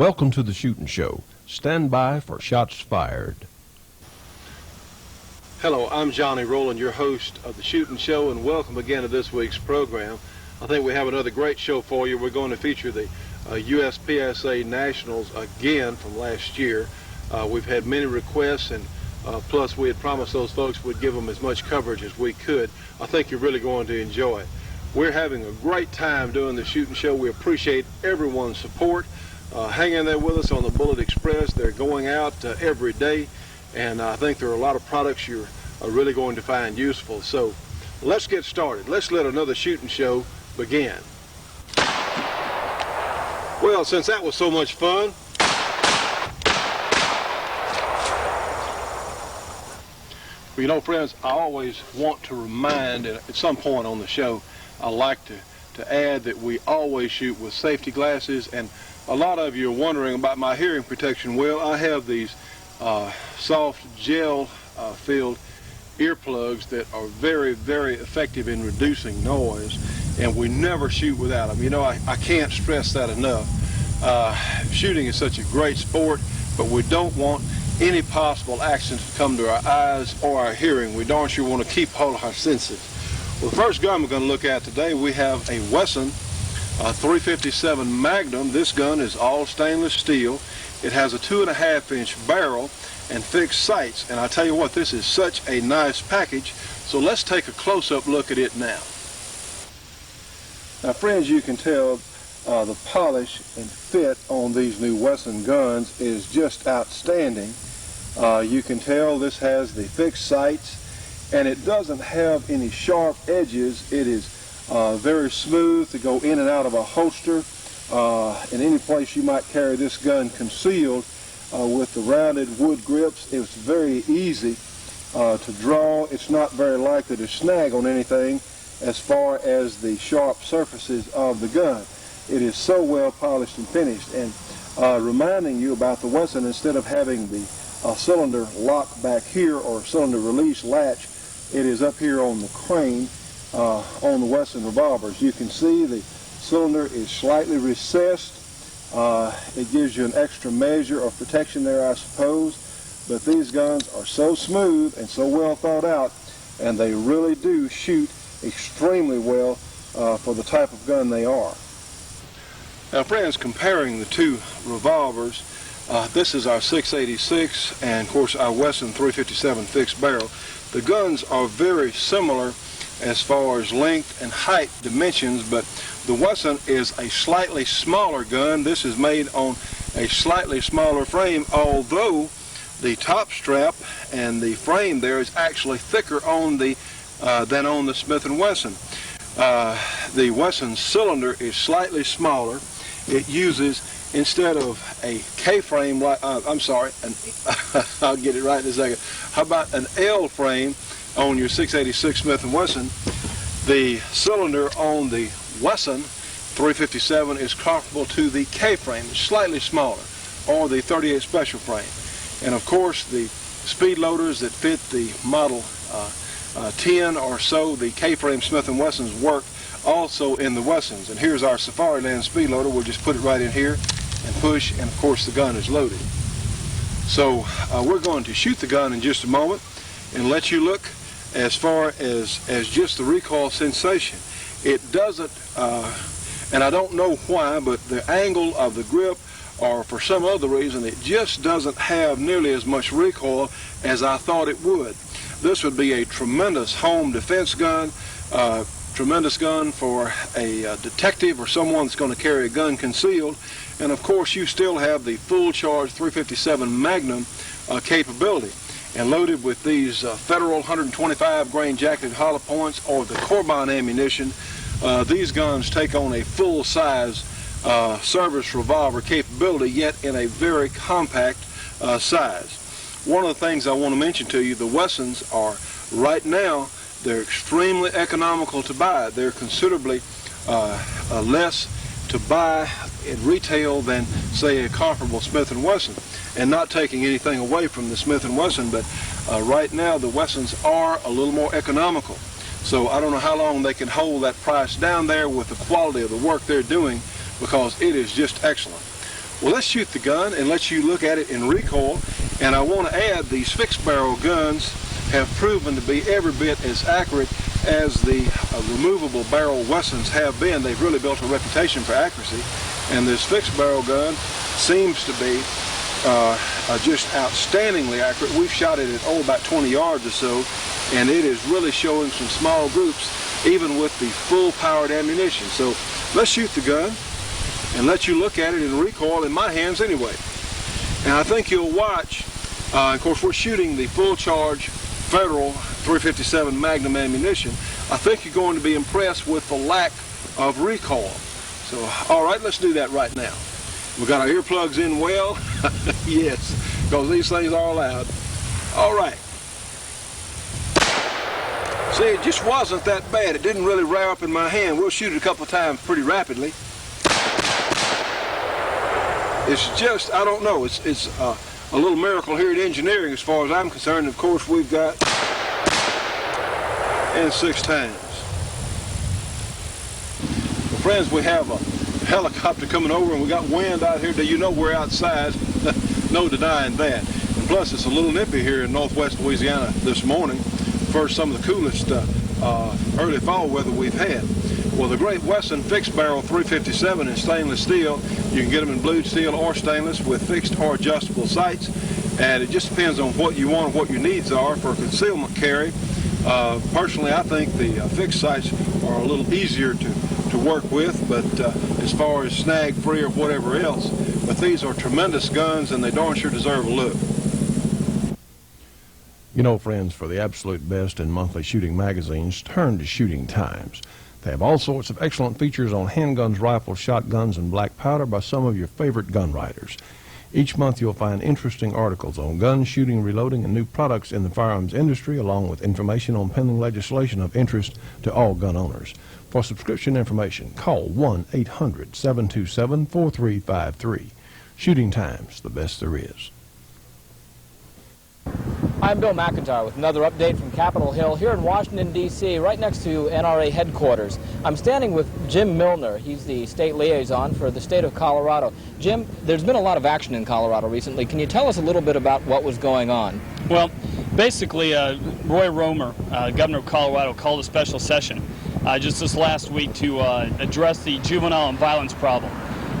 Welcome to the Shootin' Show. Stand by for shots fired. Hello, I'm Johnny Rowland, your host of the Shootin' Show, and welcome again to this week's program. I think we have another great show for you. We're going to feature the USPSA Nationals again from last year. We've had many requests, and plus we had promised those folks we'd give them as much coverage as we could. I think you're really going to enjoy it. We're having a great time doing the Shootin' Show. We appreciate everyone's support. Hang in there with us on the Bullet Express. They're going out every day, and I think there are a lot of products you're really going to find useful. So let's get started. Let's let another Shootin' Show begin. Well, since that was so much fun, well, you know, friends, I always want to remind, at some point on the show, I like to add that we always shoot with safety glasses. And a lot of you are wondering about my hearing protection. Well, I have these soft gel filled earplugs that are very, very effective in reducing noise, and we never shoot without them. You know, I can't stress that enough. Shooting is such a great sport, but we don't want any possible accidents to come to our eyes or our hearing. We darn sure want to keep all our senses. Well, the first gun we're going to look at today, we have a Wesson 357 Magnum. This gun is all stainless steel. It has a 2.5-inch barrel and fixed sights, and I tell you what, this is such a nice package. So let's take a close-up look at it now. Now, friends, you can tell the polish and fit on these new Wesson guns is just outstanding. You can tell this has the fixed sights, and it doesn't have any sharp edges. It is very smooth to go in and out of a holster. In any place you might carry this gun concealed. With the rounded wood grips, it's very easy to draw. It's not very likely to snag on anything as far as the sharp surfaces of the gun. It is so well polished and finished. And reminding you about the Wesson, instead of having the cylinder lock back here or cylinder release latch, it is up here on the crane on the Wesson revolvers. You can see the cylinder is slightly recessed. It gives you an extra measure of protection there, I suppose, but these guns are so smooth and so well thought out, and they really do shoot extremely well for the type of gun they are. Now, friends, comparing the two revolvers, this is our 686 and, of course, our Wesson 357 fixed barrel. The guns are very similar as far as length and height dimensions, but the Wesson is a slightly smaller gun. This is made on a slightly smaller frame, although the top strap and the frame there is actually thicker on the than on the Smith & Wesson. The Wesson cylinder is slightly smaller. It uses, instead of a K-frame, like I'll get it right in a second. How about an L frame on your 686 Smith & Wesson? The cylinder on the Wesson 357 is comparable to the K-frame. It's slightly smaller, or the 38 special frame. And of course, the speed loaders that fit the model 10 or so, the K-frame Smith & Wessons, work also in the Wessons. And here's our Safariland speed loader. We'll just put it right in here and push, and of course the gun is loaded. So we're going to shoot the gun in just a moment and let you look as far as just the recoil sensation. It doesn't, and I don't know why, but the angle of the grip, or for some other reason, it just doesn't have nearly as much recoil as I thought it would. This would be a tremendous home defense gun, tremendous gun for a detective or someone that's going to carry a gun concealed. And of course, you still have the full charge 357 Magnum capability. And loaded with these Federal 125 grain jacketed hollow points or the Corbin ammunition, these guns take on a full-size service revolver capability, yet in a very compact size. One of the things I want to mention to you, the Wessons are, right now, they're extremely economical to buy. They're considerably less to buy in retail than, say, a comparable Smith & Wesson. And not taking anything away from the Smith & Wesson, but right now the Wessons are a little more economical. So I don't know how long they can hold that price down there with the quality of the work they're doing, because it is just excellent. Well, let's shoot the gun and let you look at it in recoil. And I want to add, these fixed barrel guns have proven to be every bit as accurate as the removable barrel Wessons have been. They've really built a reputation for accuracy. And this fixed barrel gun seems to be just outstandingly accurate. We've shot it at about 20 yards or so, and it is really showing some small groups, even with the full-powered ammunition. So let's shoot the gun and let you look at it in recoil in my hands anyway. And I think you'll watch, of course we're shooting the full charge Federal 357 Magnum ammunition. I think you're going to be impressed with the lack of recoil. So, all right, let's do that right now. We've got our earplugs in well. Yes, because these things are loud. All right. See, it just wasn't that bad. It didn't really rear up in my hand. We'll shoot it a couple of times pretty rapidly. It's just, I don't know, it's a little miracle here at engineering as far as I'm concerned. Of course, we've got, and 6 times. Well, friends, we have a helicopter coming over and we got wind out here. Do you know we're outside? No denying that. And plus, it's a little nippy here in northwest Louisiana this morning. First, some of the coolest early fall weather we've had. Well, the great Wesson fixed barrel 357 in stainless steel. You can get them in blued steel or stainless with fixed or adjustable sights. And it just depends on what you want and what your needs are for concealment carry. Personally, I think the fixed sights are a little easier to work with, but as far as snag free or whatever else. But these are tremendous guns and they darn sure deserve a look. You know, friends, for the absolute best in monthly shooting magazines, turn to Shooting Times. They have all sorts of excellent features on handguns, rifles, shotguns, and black powder by some of your favorite gun writers. Each month you'll find interesting articles on guns, shooting, reloading, and new products in the firearms industry, along with information on pending legislation of interest to all gun owners. For subscription information, call 1-800-727-4353. Shooting Times, the best there is. I'm Bill McIntyre with another update from Capitol Hill here in Washington, D.C., right next to NRA headquarters. I'm standing with Jim Milner. He's the state liaison for the state of Colorado. Jim, there's been a lot of action in Colorado recently. Can you tell us a little bit about what was going on? Well, basically, Roy Romer, governor of Colorado, called a special session just this last week to address the juvenile and violence problem.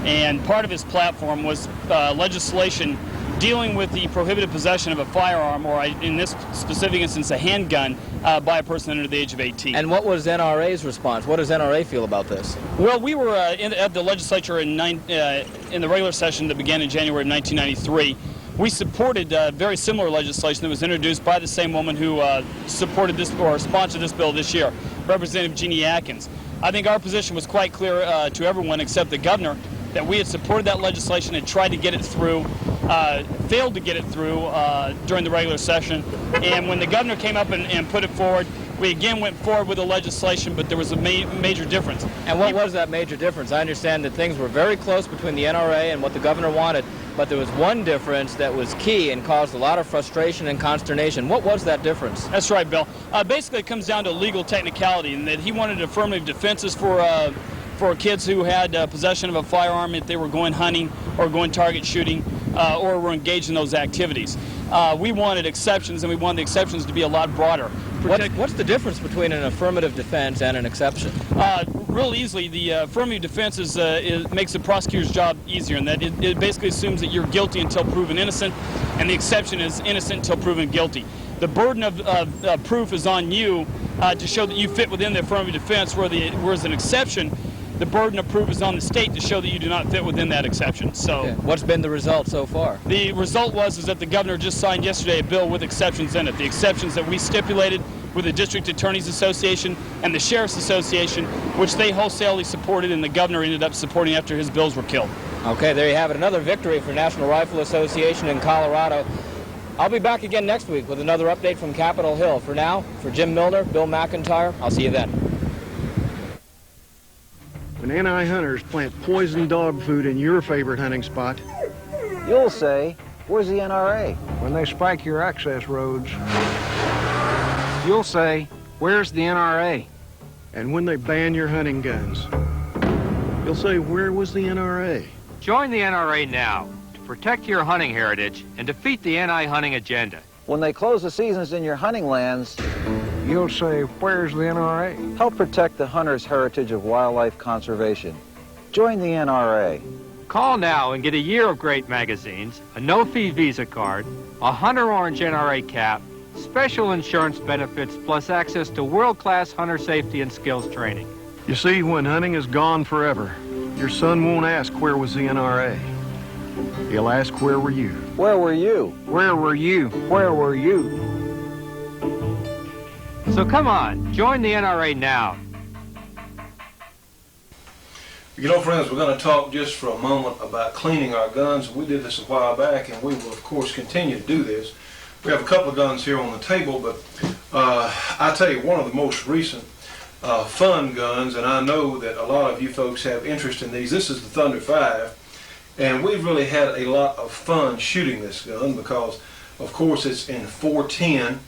And part of his platform was legislation dealing with the prohibited possession of a firearm, or in this specific instance, a handgun, by a person under the age of 18. And what was NRA's response? What does NRA feel about this? Well, we were at the legislature in the regular session that began in January of 1993. We supported very similar legislation that was introduced by the same woman who supported this or sponsored this bill this year, Representative Jeannie Atkins. I think our position was quite clear to everyone except the governor, that we had supported that legislation and tried to get it through, failed to get it through during the regular session. And when the governor came up and put it forward, we again went forward with the legislation, but there was a major difference. And what was that major difference? I understand that things were very close between the NRA and what the governor wanted, but there was one difference that was key and caused a lot of frustration and consternation. What was that difference? That's right, Bill. Basically, it comes down to legal technicality, and that he wanted affirmative defenses for kids who had possession of a firearm if they were going hunting or going target shooting or were engaged in those activities. We wanted exceptions, and we wanted the exceptions to be a lot broader. What's the difference between an affirmative defense and an exception? Real easily, the affirmative defense makes the prosecutor's job easier, in that it basically assumes that you're guilty until proven innocent, and the exception is innocent until proven guilty. The burden of proof is on you to show that you fit within the affirmative defense, whereas an exception, the burden of proof is on the state to show that you do not fit within that exception. So, okay. What's been the result so far? The result is that the governor just signed yesterday a bill with exceptions in it. The exceptions that we stipulated with the District Attorneys Association and the Sheriff's Association, which they wholesalely supported, and the governor ended up supporting after his bills were killed. Okay, there you have it. Another victory for National Rifle Association in Colorado. I'll be back again next week with another update from Capitol Hill. For now, for Jim Milner, Bill McIntyre, I'll see you then. When anti-hunters plant poison dog food in your favorite hunting spot, you'll say, where's the NRA? When they spike your access roads, you'll say, where's the NRA? And when they ban your hunting guns, you'll say, where was the NRA? Join the NRA now to protect your hunting heritage and defeat the anti-hunting agenda. When they close the seasons in your hunting lands, You'll say, where's the NRA? help protect the hunter's heritage of wildlife conservation. Join the NRA. Call now and get a year of great magazines, a no-fee Visa card, a Hunter Orange NRA cap, special insurance benefits, plus access to world-class hunter safety and skills training. You see, when hunting is gone forever, your son won't ask, where was the NRA? He'll ask, where were you? Where were you? Where were you? Where were you? So come on, join the NRA now. You know, friends, we're going to talk just for a moment about cleaning our guns. We did this a while back, and we will, of course, continue to do this. We have a couple of guns here on the table, but I tell you, one of the most recent fun guns, and I know that a lot of you folks have interest in these. This is the Thunder 5, and we've really had a lot of fun shooting this gun because, of course, it's in 410.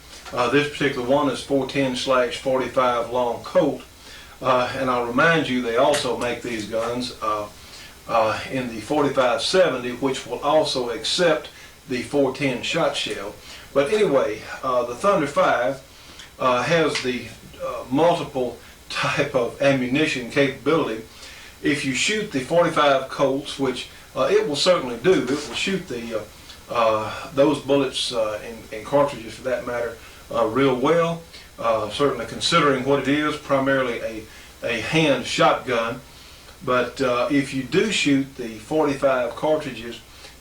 This particular one is 410/45 long Colt. And I'll remind you, they also make these guns in the 45-70, which will also accept the 410 shot shell. But anyway, the Thunder 5 has the multiple type of ammunition capability. If you shoot the 45 Colts, which it will certainly do, it will shoot the those bullets and cartridges, for that matter, real well. Certainly considering what it is, primarily a hand shotgun. But if you do shoot the 45 cartridges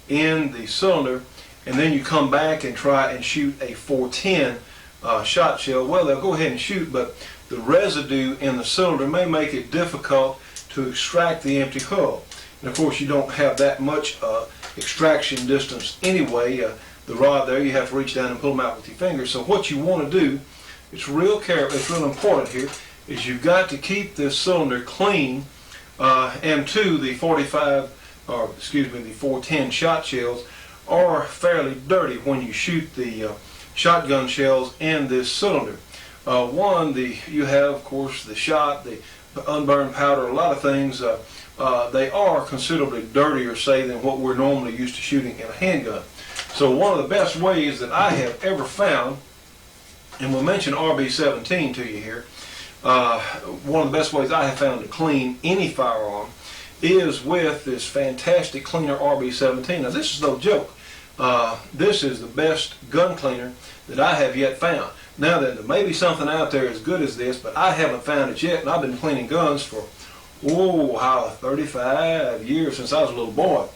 in the cylinder and then you come back and try and shoot a 410 shot shell, well, they'll go ahead and shoot, but the residue in the cylinder may make it difficult to extract the empty hull. And of course, you don't have that much extraction distance anyway. The rod there, you have to reach down and pull them out with your fingers. So what you want to do, it's real important here, is you've got to keep this cylinder clean, and two, the 410 shot shells are fairly dirty when you shoot the shotgun shells in this cylinder. You have, of course, the shot, the unburned powder, a lot of things. They are considerably dirtier, say, than what we're normally used to shooting in a handgun. So one of the best ways that I have ever found, and we'll mention RB17 to you here, one of the best ways I have found to clean any firearm is with this fantastic cleaner RB17. Now this is no joke. This is the best gun cleaner that I have yet found. Now there may be something out there as good as this, but I haven't found it yet, and I've been cleaning guns for 35 years, since I was a little boy.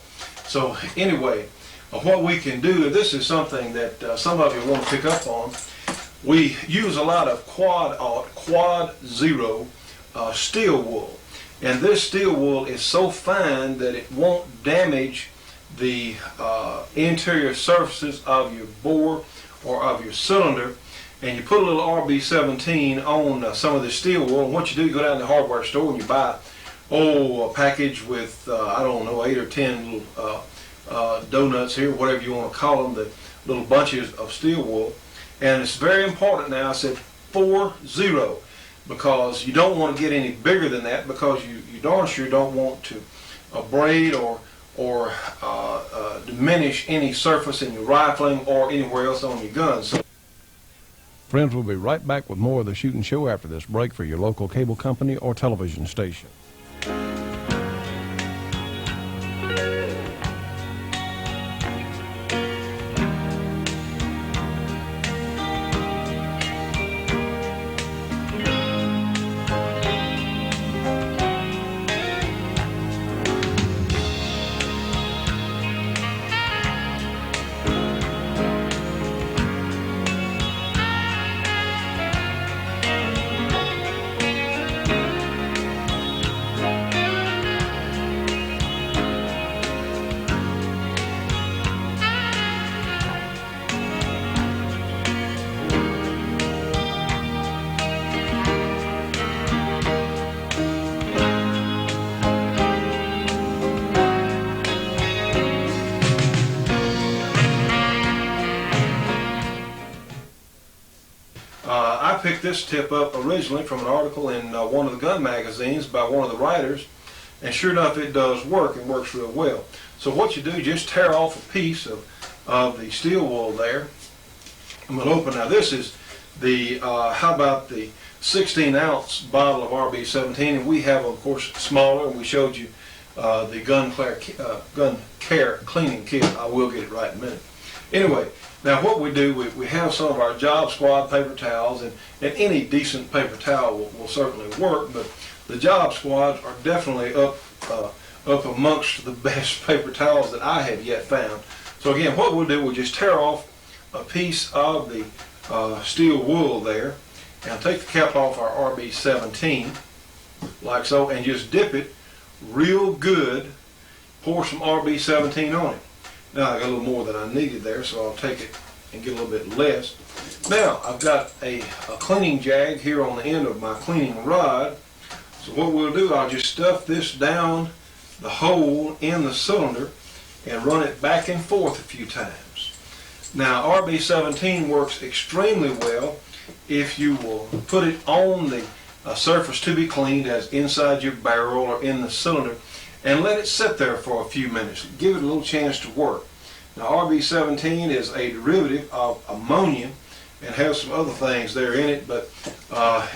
So anyway, what we can do, this is something that some of you want to pick up on. We use a lot of quad zero steel wool, and this steel wool is so fine that it won't damage the interior surfaces of your bore or of your cylinder. And you put a little RB17 on some of the steel wool, and what you do, you go down to the hardware store and you buy a package with I don't know, 8 or 10 little donuts here, whatever you want to call them, the little bunches of steel wool. And it's very important now, I said 40, because you don't want to get any bigger than that, because you darn sure don't want to abrade or diminish any surface in your rifling or anywhere else on your guns. So, friends, we'll be right back with more of the Shootin' Show after this break for your local cable company or television station. I picked this tip up originally from an article in one of the gun magazines by one of the writers, And sure enough, it does work and works real well. So what you do, just tear off a piece of the steel wool there. I'm going to open, now this is the, how about the 16-ounce bottle of RB17, and we have, of course, smaller, and we showed you the gun care cleaning kit. I will get it right in a minute. Anyway, now what we do, we have some of our Job Squad paper towels, and any decent paper towel will certainly work, but the Job Squads are definitely up amongst the best paper towels that I have yet found. So again, what we'll do, we'll just tear off a piece of the steel wool there, and take the cap off our RB17 like so, and just dip it real good. Pour some RB17 on it. Now I got a little more than I needed there, so I'll take it and get a little bit less. Now I've got a cleaning jag here on the end of my cleaning rod. So what we'll do, I'll just stuff this down the hole in the cylinder and run it back and forth a few times. Now RB17 works extremely well if you will put it on the surface to be cleaned, as inside your barrel or in the cylinder, and let it sit there for a few minutes. Give it a little chance to work. Now RB17 is a derivative of ammonia and has some other things there in it, but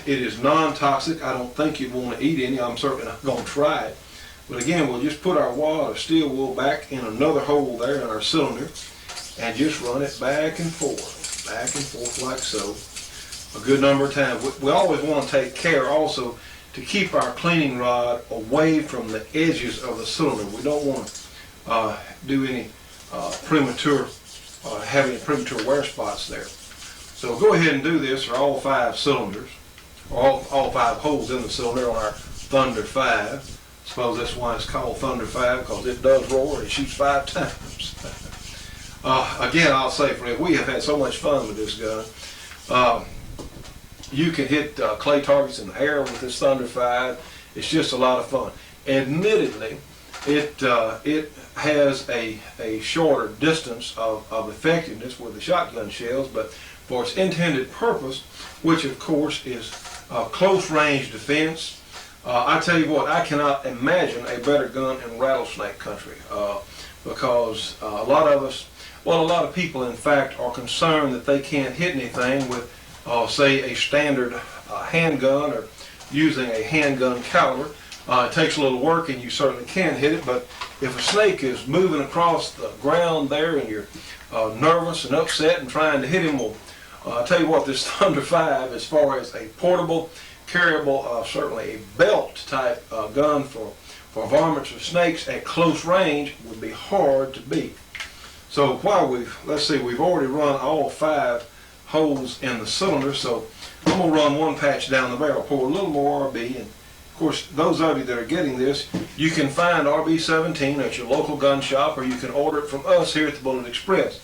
it is non-toxic. I don't think you'd want to eat any. I'm certainly not going to try it. But again, we'll just put our wad of steel wool back in another hole there in our cylinder and just run it back and forth like so, a good number of times. We always want to take care also to keep our cleaning rod away from the edges of the cylinder. We don't want to do any premature, have any premature wear spots there. So go ahead and do this for all 5 cylinders, or all 5 holes in the cylinder on our Thunder 5. I suppose that's why it's called Thunder 5, because it does roar and it shoots 5 times. Again, I'll say, friends, we have had so much fun with this gun. You can hit clay targets in the air with this Thunder 5. It's just a lot of fun. Admittedly, it has a shorter distance of effectiveness with the shotgun shells, but for its intended purpose, which of course is close range defense, I tell you what, I cannot imagine a better gun in rattlesnake country, because a lot of people in fact are concerned that they can't hit anything with say a standard handgun or using a handgun caliber. It takes a little work and you certainly can hit it, but if a snake is moving across the ground there and you're nervous and upset and trying to hit him, well, I'll tell you what, this Thunder 5, as far as a portable, carryable, certainly a belt type gun for varmints or snakes at close range, would be hard to beat. So while we've already run all 5 holes in the cylinder, so I'm going to run one patch down the barrel, pour a little more RB, and of course those of you that are getting this, you can find RB17 at your local gun shop, or you can order it from us here at the Bullet Express,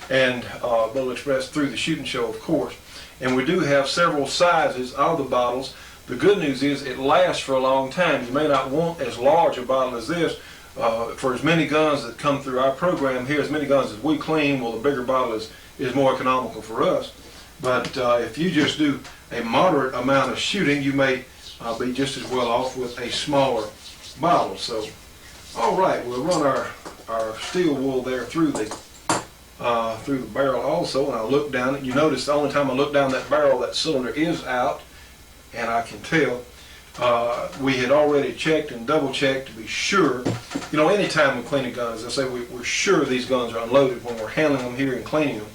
and Bullet Express through the Shooting Show, of course. And we do have several sizes of the bottles. The good news is it lasts for a long time. You may not want as large a bottle as this. For as many guns that come through our program here, as many guns as we clean, well, the bigger bottle is more economical for us. But if you just do a moderate amount of shooting, you may be just as well off with a smaller bottle. So, all right, we'll run our steel wool there through the barrel also, and I'll look down it. You notice the only time I look down that barrel, that cylinder is out, and I can tell. We had already checked and double checked to be sure. You know, anytime we clean a gun, as I say, we're sure these guns are unloaded when we're handling them here and cleaning them.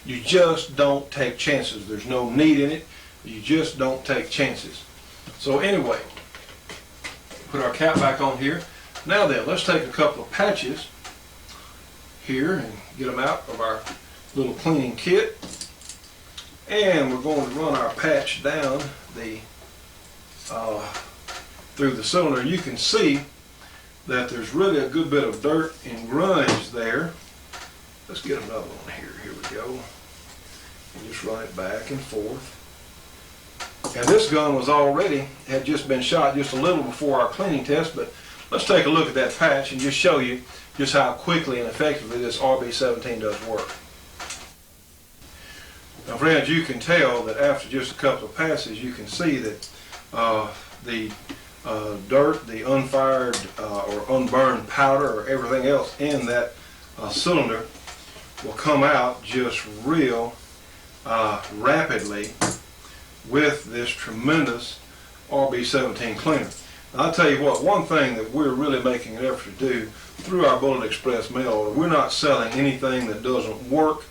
You just don't take chances. There's no need in it. You just don't take chances. So anyway, put our cap back on here. Now then, let's take a couple of patches here and get them out of our little cleaning kit. And we're going to run our patch down through the cylinder. You can see that there's really a good bit of dirt and grunge there. Let's get another one here. Here we go. And just run it back and forth. And this gun had just been shot just a little before our cleaning test, but let's take a look at that patch and just show you just how quickly and effectively this RB17 does work. Now friends, you can tell that after just a couple of passes, you can see that the dirt, the unfired or unburned powder or everything else in that cylinder will come out just real rapidly with this tremendous RB17 cleaner. Now, I'll tell you what, one thing that we're really making an effort to do through our Bullet Express mail order, we're not selling anything that doesn't work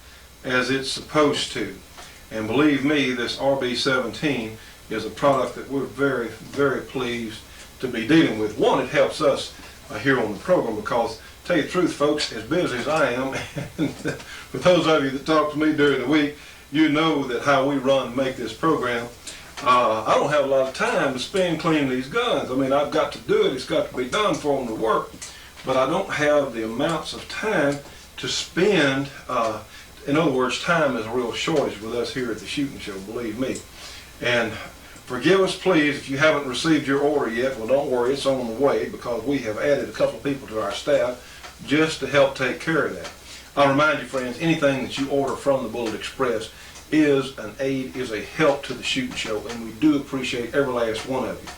as it's supposed to. And believe me, this RB17 is a product that we're very, very pleased to be dealing with. One, it helps us here on the program because, to tell you the truth, folks, as busy as I am, and for those of you that talk to me during the week, you know that how we run and make this program, I don't have a lot of time to spend cleaning these guns. I mean, I've got to do it. It's got to be done for them to work. But I don't have the amounts of time to spend. In other words, time is a real shortage with us here at the Shootin' Show, believe me. And forgive us, please, if you haven't received your order yet. Well, don't worry, it's on the way because we have added a couple of people to our staff just to help take care of that. I'll remind you, friends, anything that you order from the Bullet Express is an aid, is a help to the Shootin' Show, and we do appreciate every last one of you.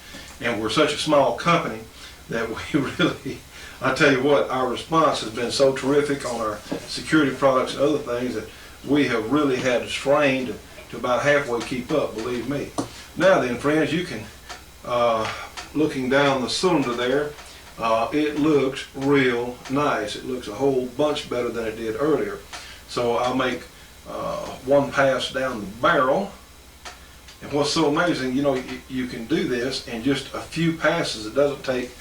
And we're such a small company that we really, I tell you what, our response has been so terrific on our security products and other things that we have really had to strain to about halfway keep up, believe me. Now then, friends, you can, looking down the cylinder there, it looks real nice. It looks a whole bunch better than it did earlier. So I'll make one pass down the barrel. And what's so amazing, you know, you can do this in just a few passes. It doesn't take,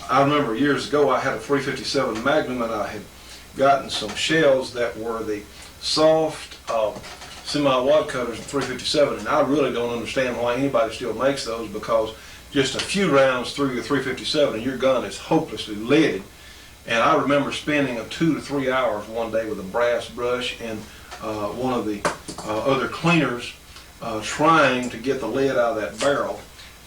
I remember years ago I had a 357 Magnum and I had gotten some shells that were the soft semi-wad cutters in 357, and I really don't understand why anybody still makes those, because just a few rounds through your 357 and your gun is hopelessly leaded. And I remember spending 2 to 3 hours one day with a brass brush and one of the other cleaners trying to get the lead out of that barrel.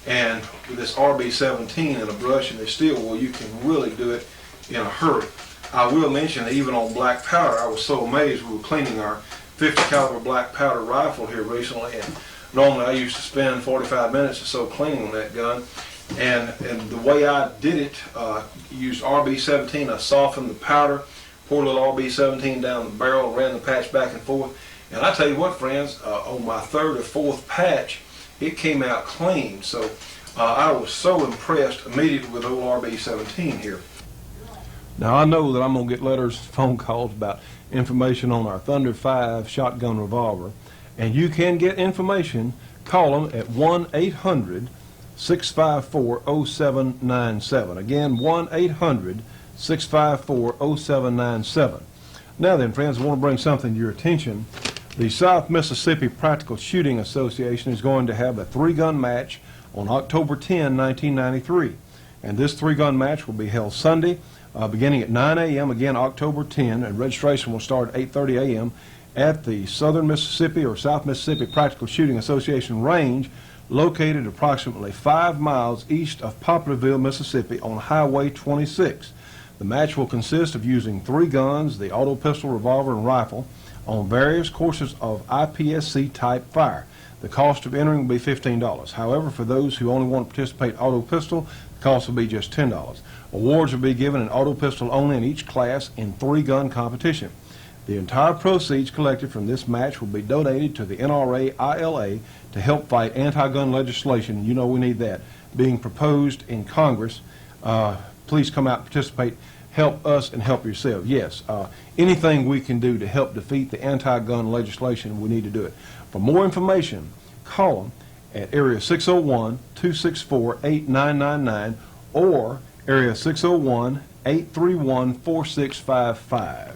And with this RB17 and a brush and the steel wool, you can really do it in a hurry. I will mention that even on black powder, I was so amazed. We were cleaning our 50 caliber black powder rifle here recently, and normally I used to spend 45 minutes or so cleaning on that gun. And the way I did it, used RB17, I softened the powder, poured a little RB17 down the barrel, ran the patch back and forth. And I tell you what, friends, on my third or fourth patch, it came out clean. So I was so impressed immediately with old RB17 here. Now, I know that I'm going to get letters, phone calls about information on our Thunder 5 shotgun revolver. And you can get information. Call them at 1-800-654-0797. Again, 1-800-654-0797. Now then, friends, I want to bring something to your attention. The South Mississippi Practical Shooting Association is going to have a 3-gun match on October 10, 1993. And this 3-gun match will be held Sunday, beginning at 9 a.m., again October 10, and registration will start at 8:30 a.m. at the Southern Mississippi or South Mississippi Practical Shooting Association range, located approximately 5 miles east of Poplarville, Mississippi on Highway 26. The match will consist of using 3 guns, the auto pistol, revolver, and rifle, on various courses of IPSC type fire. The cost of entering will be $15. However, for those who only want to participate auto pistol, the cost will be just $10. Awards will be given in auto pistol only in each class in 3-gun competition. The entire proceeds collected from this match will be donated to the NRA ILA to help fight anti-gun legislation. You know we need that being proposed in Congress. Please come out and participate. Help us and help yourself. Yes, anything we can do to help defeat the anti-gun legislation, we need to do it. For more information, call them at area 601-264-8999 or area 601-831-4655.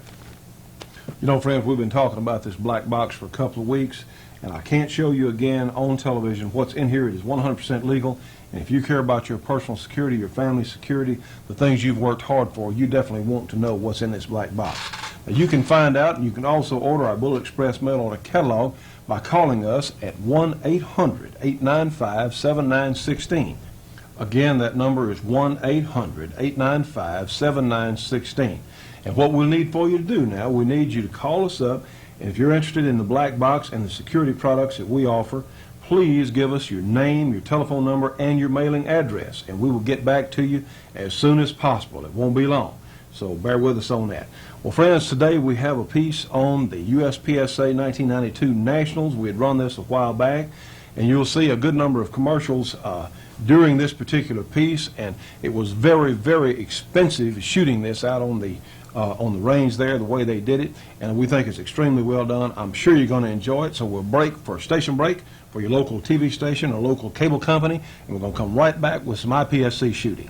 You know, friends, we've been talking about this black box for a couple of weeks, and I can't show you again on television what's in here. It is 100% legal, and if you care about your personal security, your family's security, the things you've worked hard for, you definitely want to know what's in this black box. Now, you can find out, and you can also order our Bullet Express mail order catalog by calling us at 1-800-895-7916. Again, that number is 1-800-895-7916. And what we'll need for you to do now, we need you to call us up, and if you're interested in the black box and the security products that we offer, please give us your name, your telephone number, and your mailing address, and we will get back to you as soon as possible. It won't be long, so bear with us on that. Well, friends, today we have a piece on the USPSA 1992 Nationals. We had run this a while back, and you'll see a good number of commercials during this particular piece, and it was very, very expensive shooting this out on the range there, the way they did it, and we think it's extremely well done. I'm sure you're going to enjoy it, so we'll break for a station break for your local TV station or local cable company, and we're going to come right back with some IPSC shooting.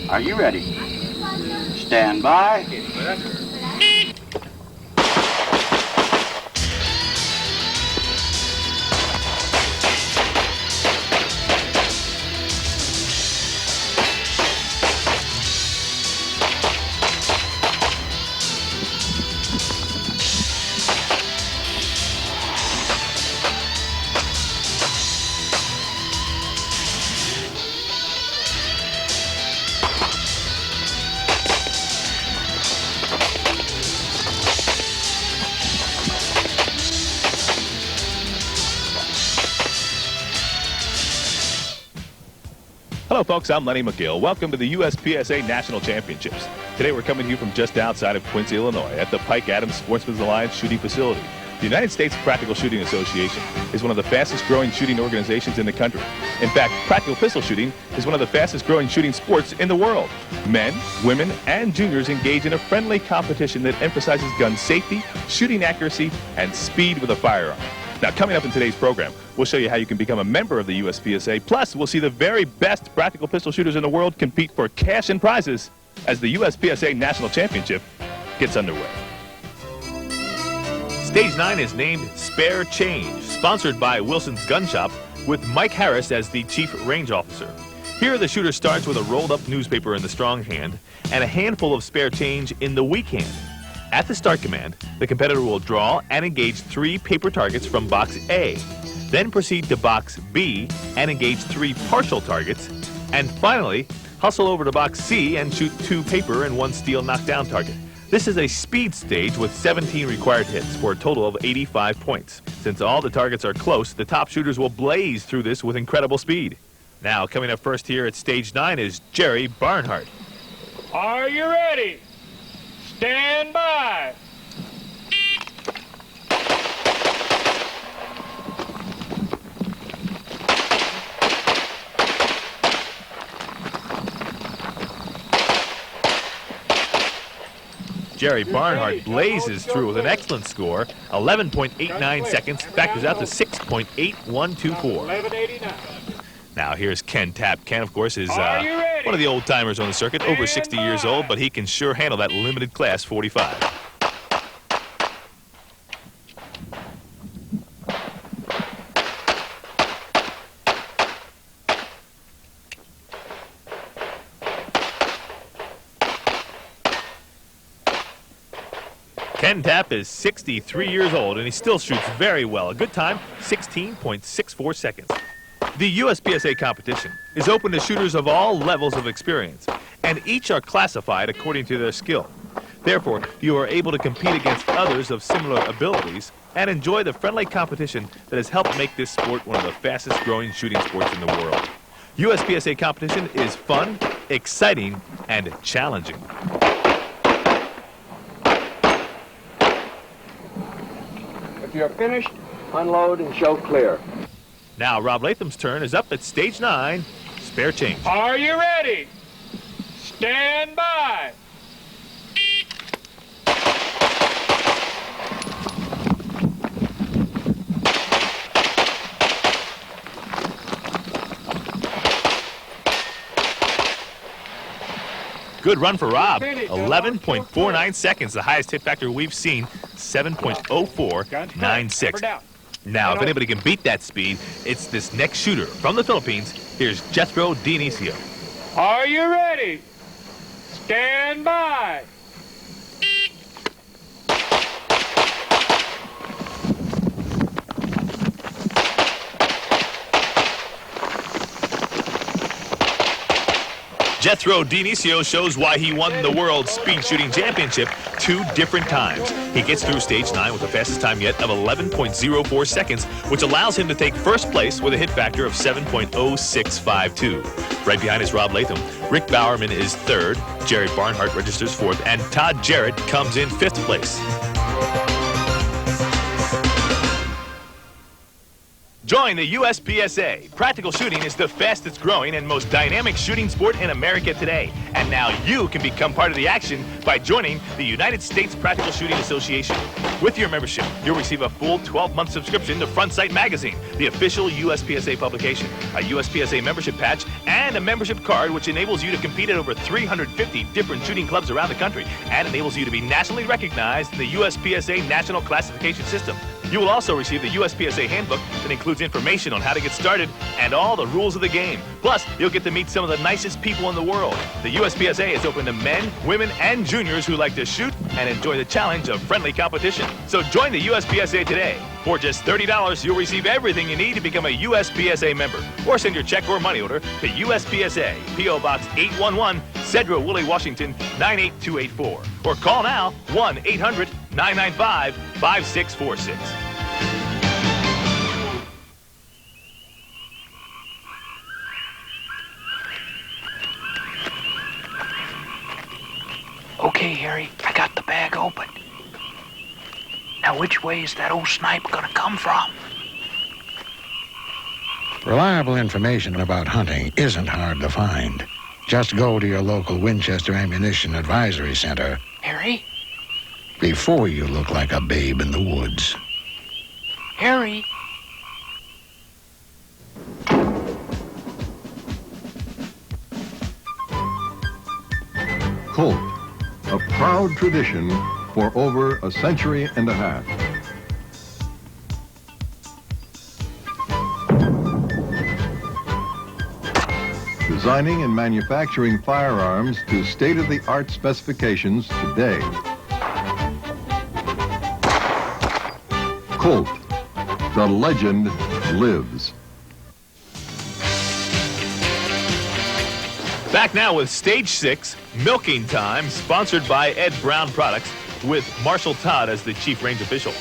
Are you ready? Stand by. Hello folks, I'm Lenny McGill. Welcome to the USPSA National Championships. Today we're coming to you from just outside of Quincy, Illinois at the Pike Adams Sportsman's Alliance shooting facility. The United States Practical Shooting Association is one of the fastest growing shooting organizations in the country. In fact, practical pistol shooting is one of the fastest growing shooting sports in the world. Men, women, and juniors engage in a friendly competition that emphasizes gun safety, shooting accuracy, and speed with a firearm. Now, coming up in today's program, we'll show you how you can become a member of the USPSA. Plus, we'll see the very best practical pistol shooters in the world compete for cash and prizes as the USPSA National Championship gets underway. Stage 9 is named Spare Change, sponsored by Wilson's Gun Shop, with Mike Harris as the Chief Range Officer. Here, the shooter starts with a rolled-up newspaper in the strong hand and a handful of spare change in the weak hand. At the start command, the competitor will draw and engage 3 paper targets from box A, then proceed to box B and engage 3 partial targets, and finally, hustle over to box C and shoot 2 paper and 1 steel knockdown target. This is a speed stage with 17 required hits for a total of 85 points. Since all the targets are close, the top shooters will blaze through this with incredible speed. Now, coming up first here at Stage 9 is Jerry Barnhart. Are you ready? Stand by. Jerry Barnhart blazes through with an excellent score. 11.89 seconds, factors out to 6.8124. Now here's Ken Tapp. Ken, of course, is one of the old-timers on the circuit, over 60 years old, but he can sure handle that limited class 45. Ken Tapp is 63 years old, and he still shoots very well. A good time, 16.64 seconds. The USPSA competition is open to shooters of all levels of experience, and each are classified according to their skill. Therefore, you are able to compete against others of similar abilities and enjoy the friendly competition that has helped make this sport one of the fastest growing shooting sports in the world. USPSA competition is fun, exciting, and challenging. If you're finished, unload and show clear. Now Rob Latham's turn is up at stage 9, spare change. Are you ready? Stand by. Good run for Rob. 11.49 seconds, the highest hit factor we've seen, 7.0496. Now, if anybody can beat that speed, it's this next shooter from the Philippines. Here's Jethro Dionisio. Are you ready? Stand by. Jethro Dionisio shows why he won the World Speed Shooting Championship 2 different times. He gets through stage 9 with the fastest time yet of 11.04 seconds, which allows him to take first place with a hit factor of 7.0652. Right behind is Rob Latham. Rick Bowerman is 3rd. Jared Barnhart registers 4th. And Todd Jarrett comes in 5th place. Join the USPSA. Practical shooting is the fastest growing and most dynamic shooting sport in America today. And now you can become part of the action by joining the United States Practical Shooting Association. With your membership, you'll receive a full 12-month subscription to Front Sight Magazine, the official USPSA publication, a USPSA membership patch, and a membership card which enables you to compete at over 350 different shooting clubs around the country and enables you to be nationally recognized in the USPSA National Classification System. You will also receive the USPSA handbook that includes information on how to get started and all the rules of the game. Plus, you'll get to meet some of the nicest people in the world. The USPSA is open to men, women, and juniors who like to shoot and enjoy the challenge of friendly competition. So join the USPSA today. For just $30, you'll receive everything you need to become a USPSA member. Or send your check or money order to USPSA, P.O. Box 811, Cedro Woolley, Washington, 98284. Or call now, 1-800-995-5646. Okay, Harry, I got the bag open. Now, which way is that old snipe gonna come from? Reliable information about hunting isn't hard to find. Just go to your local Winchester Ammunition Advisory Center. Harry? Before you look like a babe in the woods. Harry? Colt, a proud tradition for over a century and a half. Designing and manufacturing firearms to state-of-the-art specifications today. Colt, the legend lives. Back now with Stage 6, Milking Time, sponsored by Ed Brown Products, with Marshall Todd as the chief range official.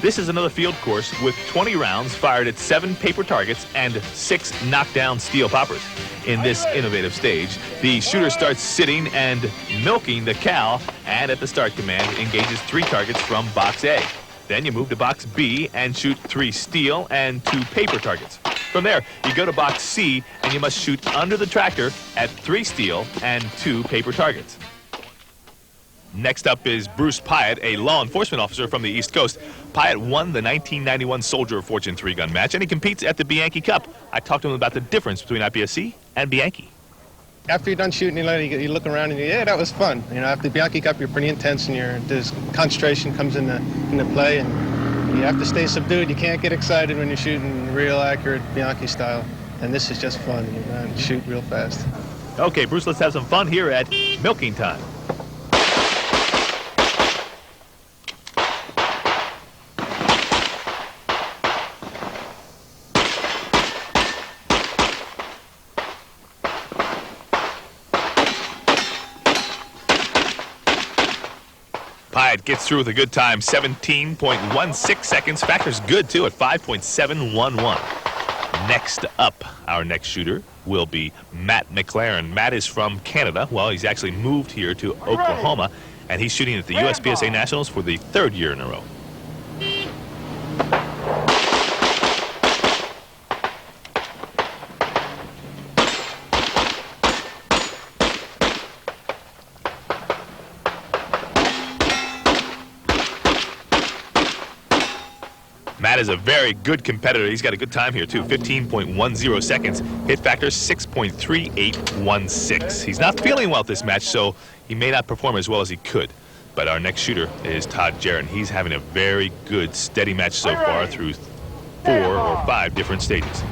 This is another field course with 20 rounds fired at 7 paper targets and 6 knockdown steel poppers. In this innovative stage, the shooter starts sitting and milking the cow, and at the start command engages 3 targets from Box A. Then you move to Box B and shoot 3 steel and 2 paper targets. From there, you go to Box C, and you must shoot under the tractor at 3 steel and 2 paper targets. Next up is Bruce Pyatt, a law enforcement officer from the East Coast. Pyatt won the 1991 Soldier of Fortune 3-gun match, and he competes at the Bianchi Cup. I talked to him about the difference between IPSC and Bianchi. After you're done shooting, you look around and yeah, that was fun. You know, after the Bianchi Cup, you're pretty intense, and this concentration comes into play, and you have to stay subdued. You can't get excited when you're shooting real accurate Bianchi style. And this is just fun. You know, shoot real fast. Okay, Bruce, let's have some fun here at Milking Time. Pyatt gets through with a good time, 17.16 seconds. Factor's good, too, at 5.711. Next up, our next shooter will be Matt McLaren. Matt is from Canada. Well, he's actually moved here to Oklahoma, and he's shooting at the USPSA Nationals for the 3rd year in a row. Matt is a very good competitor. He's got a good time here, too. 15.10 seconds. Hit factor 6.3816. He's not feeling well at this match, so he may not perform as well as he could. But our next shooter is Todd Jarrett. He's having a very good, steady match so far through 4 or 5 different stages.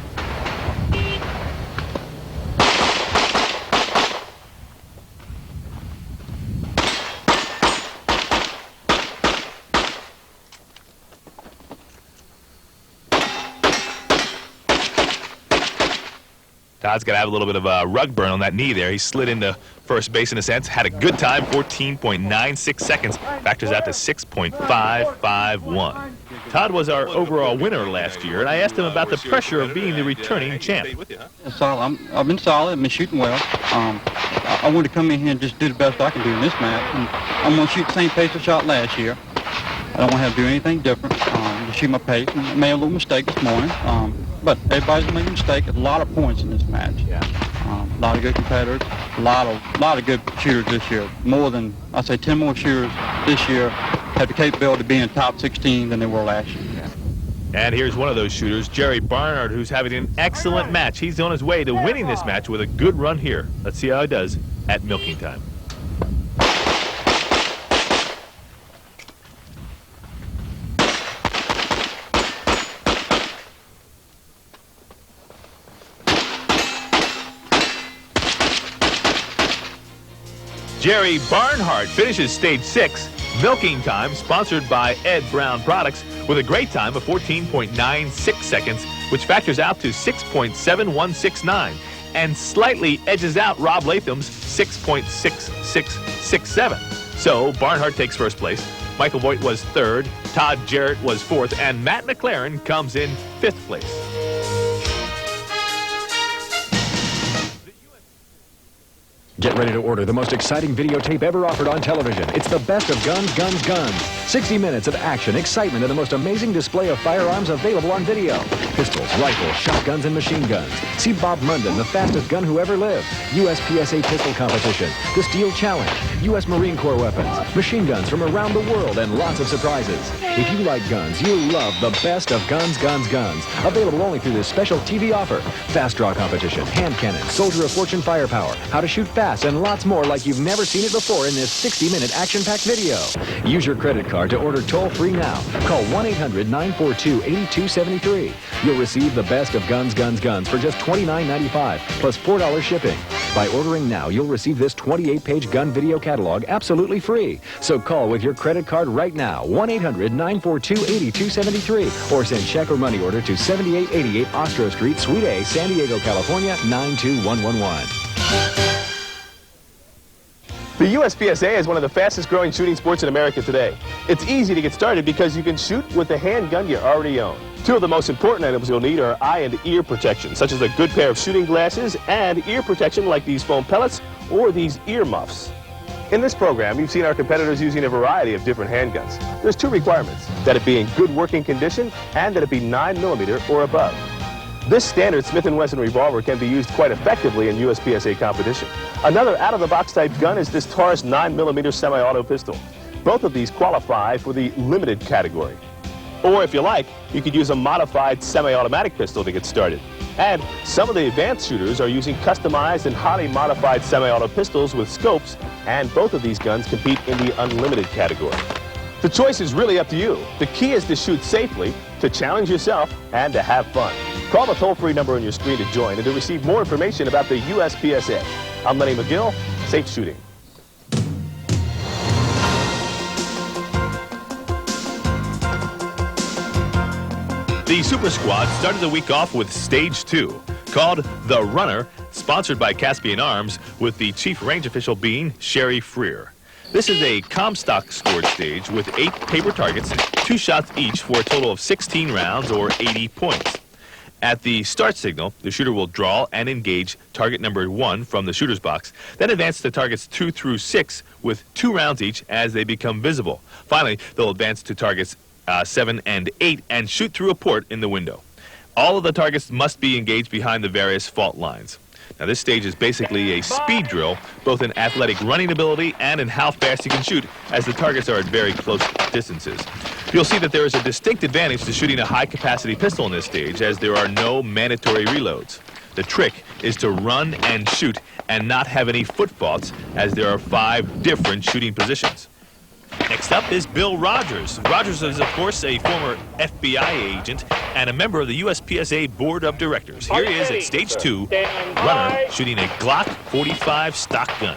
Todd's got to have a little bit of a rug burn on that knee there. He slid into first base in a sense, had a good time, 14.96 seconds, factors out to 6.551. Todd was our overall winner last year, and I asked him about the pressure of being the returning champ. Solid. I've been solid. I've been shooting well. I want to come in here and just do the best I can do in this match. And I'm going to shoot the same pace I shot last year. I don't want to have to do anything different. Just shoot my pace. I made a little mistake this morning. But everybody's making a mistake. A lot of points in this match. Yeah. A lot of good competitors. A lot of good shooters this year. More than, I'd say 10 more shooters this year have the capability of being in top 16 than they were last year. Yeah. And here's one of those shooters, Jerry Barnard, who's having an excellent match. He's on his way to winning this match with a good run here. Let's see how he does at milking time. Jerry Barnhart finishes stage 6, milking time, sponsored by Ed Brown Products, with a great time of 14.96 seconds, which factors out to 6.7169, and slightly edges out Rob Latham's 6.6667. So Barnhart takes first place, Michael Voigt was third, Todd Jarrett was fourth, and Matt McLaren comes in 5th place. Get ready to order the most exciting videotape ever offered on television. It's the best of guns, guns, guns. 60 minutes of action, excitement, and the most amazing display of firearms available on video. Pistols, rifles, shotguns, and machine guns. See Bob Munden, the fastest gun who ever lived. USPSA pistol competition, the Steel Challenge, U.S. Marine Corps weapons, machine guns from around the world, and lots of surprises. If you like guns, you'll love the best of guns, guns, guns. Available only through this special TV offer. Fast draw competition, hand cannon, Soldier of Fortune firepower, how to shoot fast, and lots more like you've never seen it before in this 60-minute action-packed video. Use your credit card to order toll-free now. Call 1-800-942-8273. You'll receive the best of guns, guns, guns for just $29.95 plus $4 shipping. By ordering now, you'll receive this 28-page gun video catalog absolutely free. So call with your credit card right now, 1-800-942-8273, or send check or money order to 7888 Ostro Street, Suite A, San Diego, California, 92111. The USPSA is one of the fastest growing shooting sports in America today. It's easy to get started because you can shoot with the handgun you already own. Two of the most important items you'll need are eye and ear protection, such as a good pair of shooting glasses and ear protection like these foam pellets or these ear muffs. In this program, you've seen our competitors using a variety of different handguns. There's 2 requirements: that it be in good working condition and that it be 9mm or above. This standard Smith & Wesson revolver can be used quite effectively in USPSA competition. Another out-of-the-box type gun is this Taurus 9mm semi-auto pistol. Both of these qualify for the limited category. Or if you like, you could use a modified semi-automatic pistol to get started. And some of the advanced shooters are using customized and highly modified semi-auto pistols with scopes, and both of these guns compete in the unlimited category. The choice is really up to you. The key is to shoot safely, to challenge yourself, and to have fun. Call the toll-free number on your screen to join and to receive more information about the USPSA. I'm Lenny McGill. Safe shooting. The Super Squad started the week off with Stage 2, called The Runner, sponsored by Caspian Arms, with the chief range official being Sherry Freer. This is a Comstock scored stage with 8 paper targets, 2 shots each for a total of 16 rounds or 80 points. At the start signal, the shooter will draw and engage target number 1 from the shooter's box, then advance to targets 2 through 6 with 2 rounds each as they become visible. Finally, they'll advance to targets 7 and 8 and shoot through a port in the window. All of the targets must be engaged behind the various fault lines. Now, this stage is basically a speed drill, both in athletic running ability and in how fast you can shoot, as the targets are at very close distances. You'll see that there is a distinct advantage to shooting a high-capacity pistol in this stage, as there are no mandatory reloads. The trick is to run and shoot and not have any foot faults, as there are 5 different shooting positions. Next up is Bill Rogers. Rogers is, of course, a former FBI agent and a member of the USPSA Board of Directors. Here he is at stage 2, runner, shooting a Glock 45 stock gun.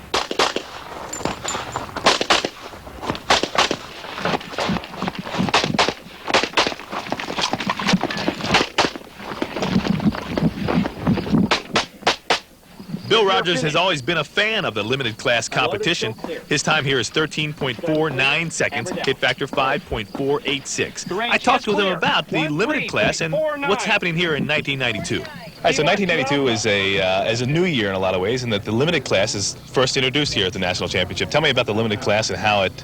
Bill Rogers has always been a fan of the limited class competition. His time here is 13.49 seconds, hit factor 5.486. I talked with him about the limited class and what's happening here in 1992. All right, so 1992 is a new year in a lot of ways, in that the limited class is first introduced here at the National Championship. Tell me about the limited class and how it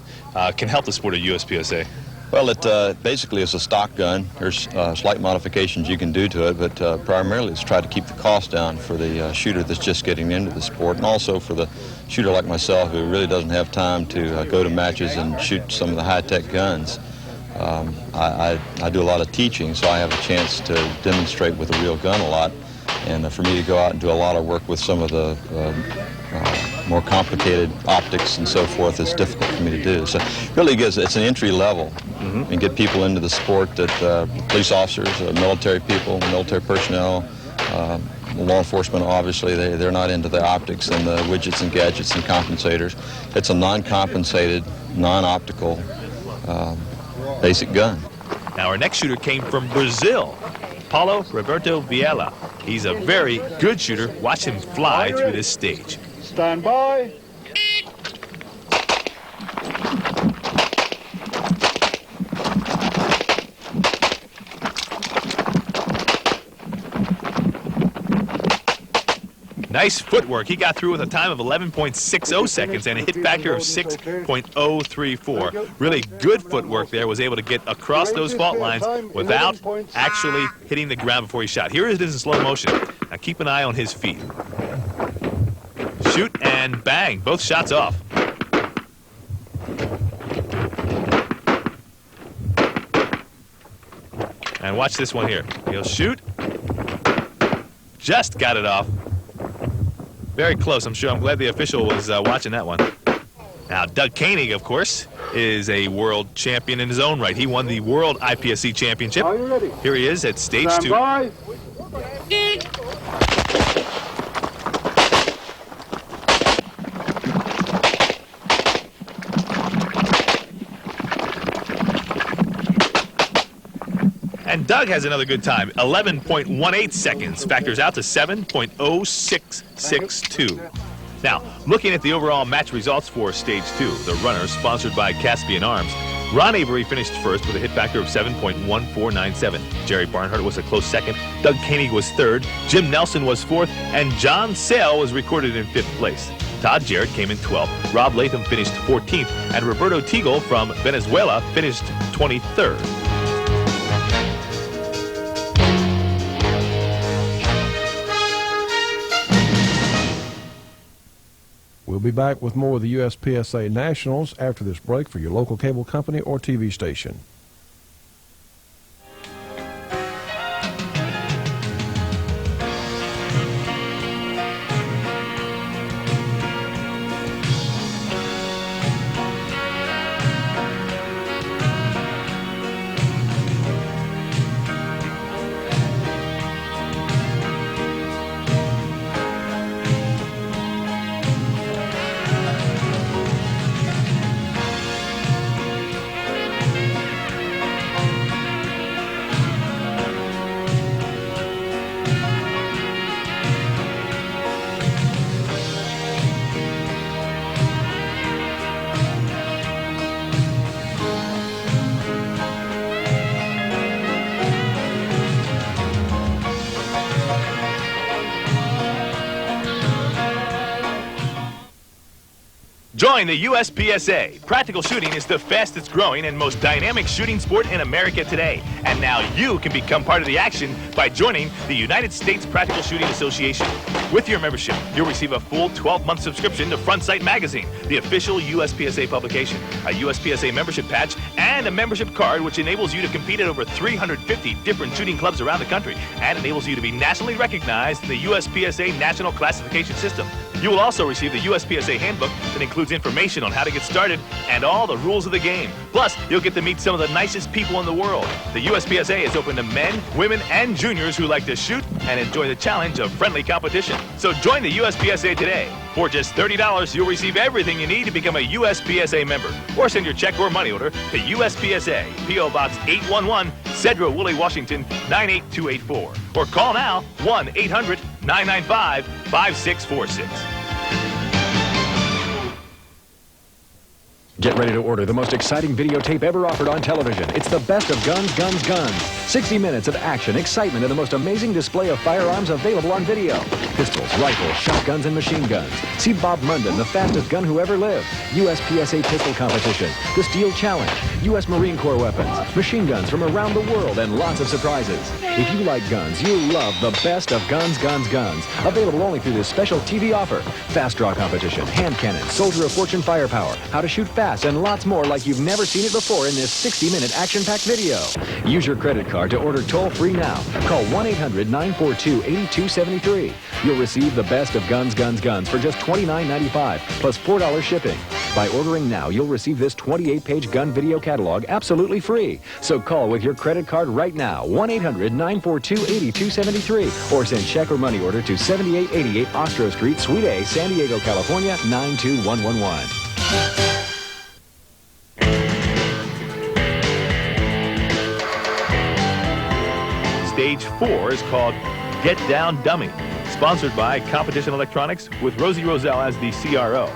can help the sport of USPSA. Well, it basically is a stock gun. There's slight modifications you can do to it, but primarily it's try to keep the cost down for the shooter that's just getting into the sport, and also for the shooter like myself who really doesn't have time to go to matches and shoot some of the high-tech guns. I do a lot of teaching, so I have a chance to demonstrate with a real gun a lot, and for me to go out and do a lot of work with some of the more complicated optics and so forth is difficult for me to do. So really it's an entry level and get people into the sport that police officers, military people, military personnel, law enforcement, obviously, they're not into the optics and the widgets and gadgets and compensators. It's a non-compensated, non-optical basic gun. Now our next shooter came from Brazil, Paulo Roberto Viela. He's a very good shooter. Watch him fly through this stage. Stand by. Nice footwork. He got through with a time of 11.60 seconds and a hit factor of 6.034. Really good footwork there. Was able to get across those fault lines without actually hitting the ground before he shot. Here it is in slow motion. Now keep an eye on his feet. Shoot and bang. Both shots off. And watch this one here. He'll shoot. Just got it off. Very close, I'm sure. I'm glad the official was watching that one. Now, Doug Koenig, of course, is a world champion in his own right. He won the World IPSC Championship. Are you ready? Here he is at stage 2. By. And Doug has another good time, 11.18 seconds, factors out to 7.0662. Now, looking at the overall match results for Stage 2, the runner, sponsored by Caspian Arms, Ron Avery finished first with a hit factor of 7.1497. Jerry Barnhart was a close second, Doug Koenig was third, Jim Nelson was fourth, and John Sale was recorded in 5th place. Todd Jarrett came in 12th, Rob Latham finished 14th, and Roberto Teagle from Venezuela finished 23rd. We'll be back with more of the USPSA Nationals after this break for your local cable company or TV station. Join the USPSA. Practical shooting is the fastest growing and most dynamic shooting sport in America today. And now you can become part of the action by joining the United States Practical Shooting Association. With your membership, you'll receive a full 12-month subscription to Front Sight Magazine, the official USPSA publication, a USPSA membership patch, and a membership card which enables you to compete at over 350 different shooting clubs around the country and enables you to be nationally recognized in the USPSA National Classification System. You will also receive the USPSA handbook that includes information on how to get started and all the rules of the game. Plus, you'll get to meet some of the nicest people in the world. The USPSA is open to men, women, and juniors who like to shoot and enjoy the challenge of friendly competition. So join the USPSA today. For just $30, you'll receive everything you need to become a USPSA member. Or send your check or money order to USPSA, P.O. Box 811, Cedro Woolley, Washington, 98284. Or call now, 1-800-995-5646. Get ready to order the most exciting videotape ever offered on television. It's the best of guns, guns, guns. 60 minutes of action, excitement, and the most amazing display of firearms available on video. Pistols, rifles, shotguns, and machine guns. See Bob Munden, the fastest gun who ever lived. USPSA pistol competition, the Steel Challenge, U.S. Marine Corps weapons, machine guns from around the world, and lots of surprises. If you like guns, you'll love the best of guns, guns, guns. Available only through this special TV offer. Fast draw competition, hand cannon, Soldier of Fortune firepower, how to shoot fast, and lots more like you've never seen it before in this 60-minute action-packed video. Use your credit card to order toll-free now. Call 1-800-942-8273. You'll receive the best of guns, guns, guns for just $29.95 plus $4 shipping. By ordering now, you'll receive this 28-page gun video catalog absolutely free. So call with your credit card right now, 1-800-942-8273, or send check or money order to 7888 Ostro Street, Suite A, San Diego, California, 92111. Stage 4 is called Get Down Dummy, sponsored by Compititon Electronics with Rosie Roselle as the CRO.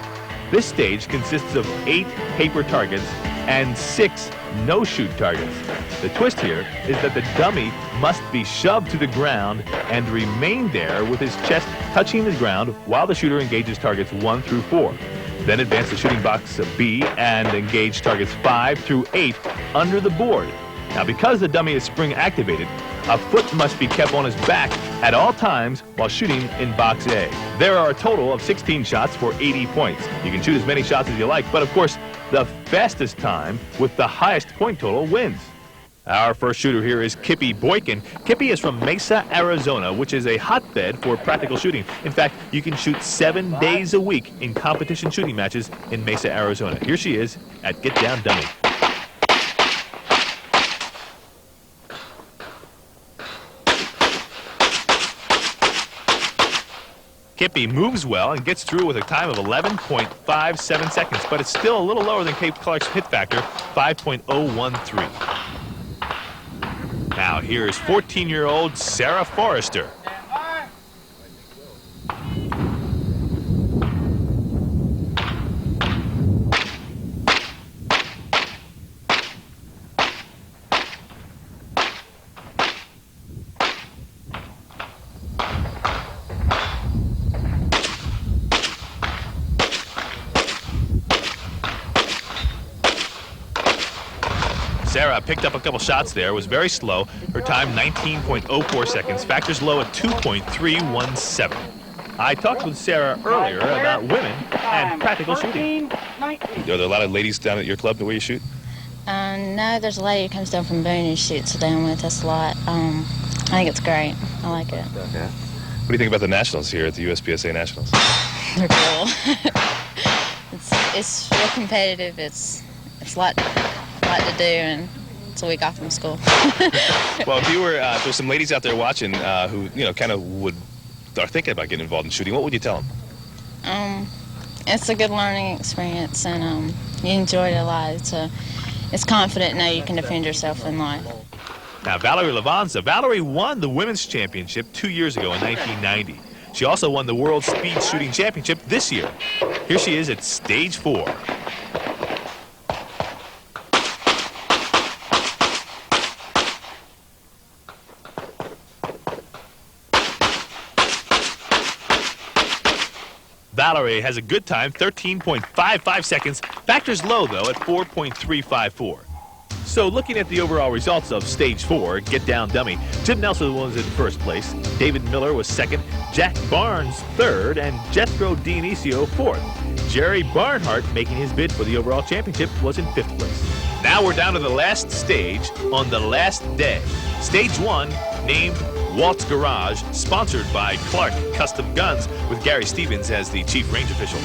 This stage consists of 8 paper targets and 6 no-shoot targets. The twist here is that the dummy must be shoved to the ground and remain there with his chest touching the ground while the shooter engages targets 1 through 4. Then advance the shooting box B and engage targets 5 through 8 under the board. Now, because the dummy is spring activated, a foot must be kept on his back at all times while shooting in box A. There are a total of 16 shots for 80 points. You can shoot as many shots as you like, but of course, the fastest time with the highest point total wins. Our first shooter here is Kippy Boykin. Kippy is from Mesa, Arizona, which is a hotbed for practical shooting. In fact, you can shoot 7 days a week in competition shooting matches in Mesa, Arizona. Here she is at Get Down Dummy. Kippy moves well and gets through with a time of 11.57 seconds, but it's still a little lower than Kate Clark's hit factor, 5.013. Now here is 14-year-old Sarah Forrester. Sarah picked up a couple shots there, was very slow. Her time 19.04 seconds, factors low at 2.317. I talked with Sarah earlier about women and practical shooting. Are there a lot of ladies down at your club the way you shoot? No, there's a lady who comes down from Boone and shoots down with us a lot. I think it's great. I like it. Okay. What do you think about the Nationals here at the USPSA Nationals? They're cool. it's real competitive. It's a lot to do, and it's a week off from school. Well, if you were, if there's some ladies out there watching who, kind of are thinking about getting involved in shooting, what would you tell them? It's a good learning experience, and you enjoy it a lot. It's confident now you can defend yourself in life. Now, Valerie Lavanza. Valerie won the Women's Championship 2 years ago in 1990. She also won the World Speed Shooting Championship this year. Here she is at Stage 4. Valerie has a good time, 13.55 seconds. Factors low, though, at 4.354. So looking at the overall results of Stage 4, Get Down Dummy, Jim Nelson was in first place, David Miller was second, Jack Barnes third, and Jethro Dionisio fourth. Jerry Barnhart, making his bid for the overall championship, was in fifth place. Now we're down to the last stage on the last day. Stage 1, named Walt's Garage, sponsored by Clark Custom Guns, with Gary Stevens as the chief range official.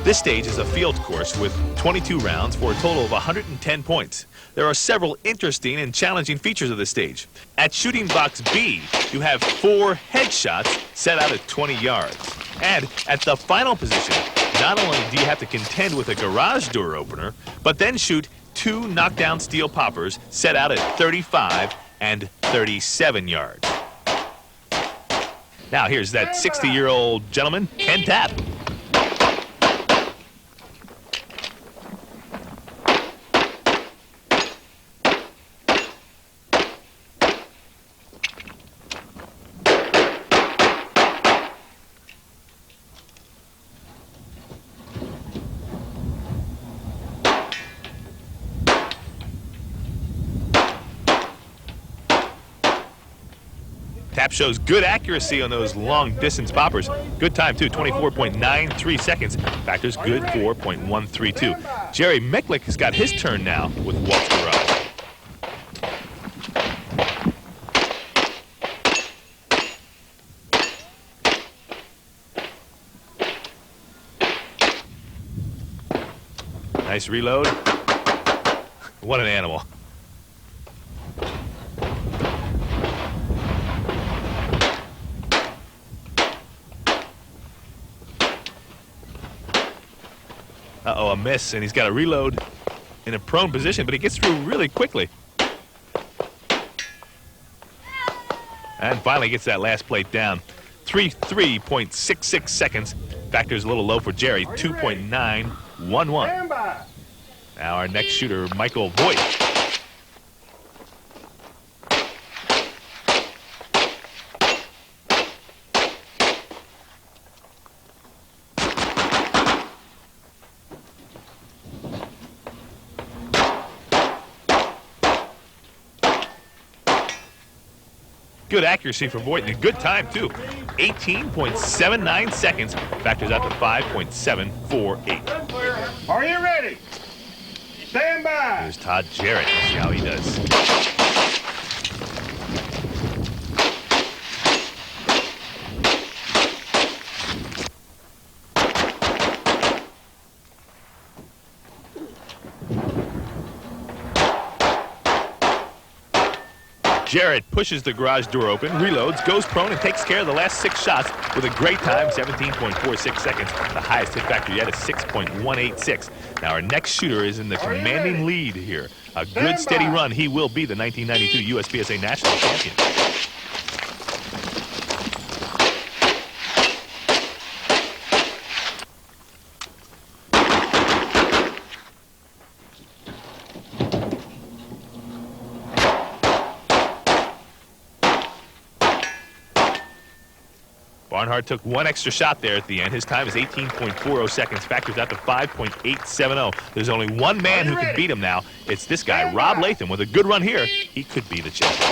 This stage is a field course with 22 rounds for a total of 110 points. There are several interesting and challenging features of this stage. At shooting box B, you have 4 headshots set out at 20 yards. And at the final position, not only do you have to contend with a garage door opener, but then shoot 2 knockdown steel poppers set out at 35 and 37 yards. Now here's that 60-year-old gentleman, Ken Tapp. Tapp shows good accuracy on those long-distance poppers. Good time, too, 24.93 seconds. Factors good, 4.132. Jerry Micklick has got his turn now with Walt's Garage. Nice reload. What an animal. Uh-oh, a miss, and he's got to reload in a prone position, but he gets through really quickly. And finally gets that last plate down. 3.66 seconds. Factor's a little low for Jerry, 2.911. Now our next shooter, Michael Voigt. Good accuracy for Voigt and a good time, too. 18.79 seconds. Factors out to 5.748. Are you ready? Stand by. Here's Todd Jarrett. Let's see how he does. Jarrett pushes the garage door open, reloads, goes prone, and takes care of the last 6 shots with a great time, 17.46 seconds. The highest hit factor yet is 6.186. Now our next shooter is in the commanding lead here. A good steady run. He will be the 1992 USPSA National Champion. Barnhart took 1 extra shot there at the end. His time is 18.40 seconds. Factors out to 5.870. There's only one man who can beat him now. It's this guy, Rob Latham, with a good run here. He could be the champion.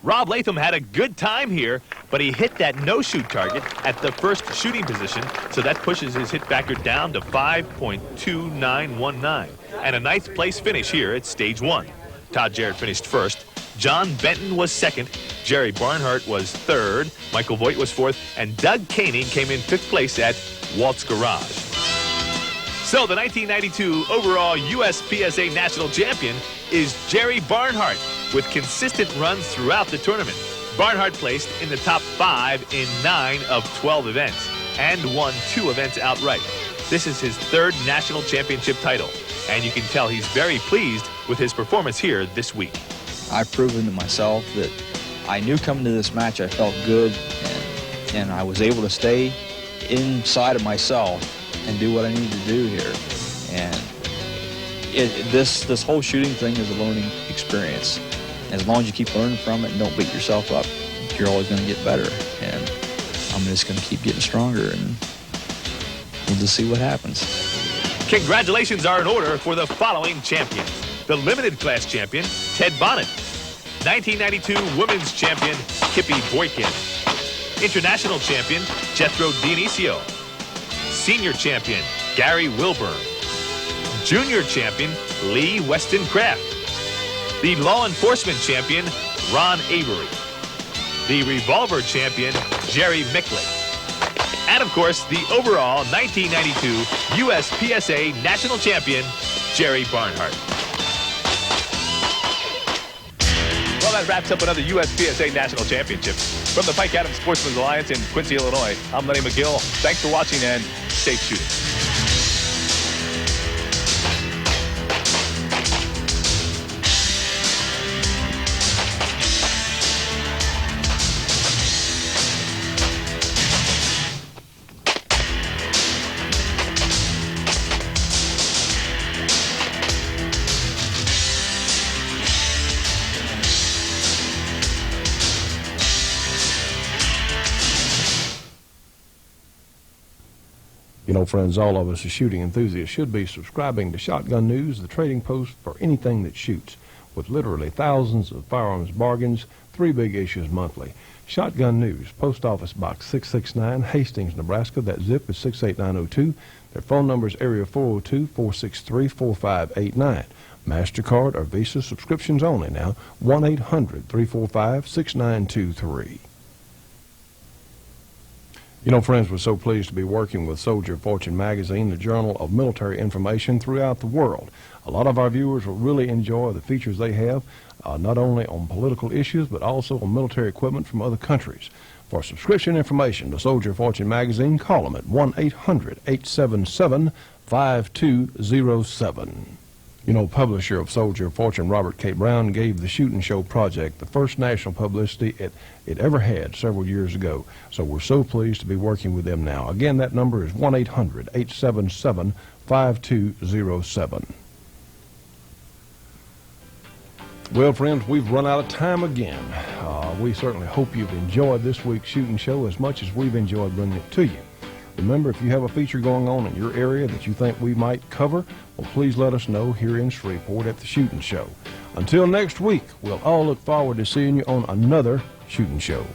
Rob Latham had a good time here, but he hit that no-shoot target at the first shooting position, so that pushes his hit factor down to 5.2919. And a ninth place finish here at Stage 1. Todd Jarrett finished first. John Benton was second. Jerry Barnhart was third. Michael Voigt was fourth. And Doug Koenig came in 5th place at Walt's Garage. So the 1992 overall USPSA National Champion is Jerry Barnhart, with consistent runs throughout the tournament. Barnhart placed in the top 5 in 9 of 12 events and won 2 events outright. This is his 3rd national championship title, and you can tell he's very pleased with his performance here this week. I've proven to myself that I knew coming to this match I felt good, and I was able to stay inside of myself and do what I need to do here. And this whole shooting thing is a learning experience. As long as you keep learning from it and don't beat yourself up, you're always going to get better. And I'm just going to keep getting stronger, and we'll just see what happens. Congratulations are in order for the following champions. The limited class champion, Ted Bonnet. 1992 women's champion, Kippy Boykin. International champion, Jethro Dionisio. Senior champion, Gary Wilburn. Junior champion, Lee Weston Kraft. The law enforcement champion, Ron Avery. The revolver champion, Jerry Mickley. And of course, the overall 1992 USPSA national champion, Jerry Barnhart. Well, that wraps up another USPSA national championship. From the Pike Adams Sportsman's Alliance in Quincy, Illinois, I'm Lenny McGill. Thanks for watching and safe shooting. You know, friends, all of us as shooting enthusiasts should be subscribing to Shotgun News, the trading post for anything that shoots, with literally thousands of firearms bargains, 3 big issues monthly. Shotgun News, Post Office Box 669, Hastings, Nebraska. That zip is 68902. Their phone number is area 402-463-4589. MasterCard or Visa subscriptions only now, 1-800-345-6923. You know, friends, we're so pleased to be working with Soldier of Fortune magazine, the journal of military information throughout the world. A lot of our viewers will really enjoy the features they have, not only on political issues, but also on military equipment from other countries. For subscription information to Soldier of Fortune magazine, call them at 1-800-877-5207. You know, publisher of Soldier of Fortune, Robert K. Brown, gave the Shootin' Show project the first national publicity it ever had several years ago. So we're so pleased to be working with them now. Again, that number is 1-800-877-5207. Well, friends, we've run out of time again. We certainly hope you've enjoyed this week's Shootin' Show as much as we've enjoyed bringing it to you. Remember, if you have a feature going on in your area that you think we might cover, well, please let us know here in Shreveport at the Shootin' Show. Until next week, we'll all look forward to seeing you on another Shootin' Show.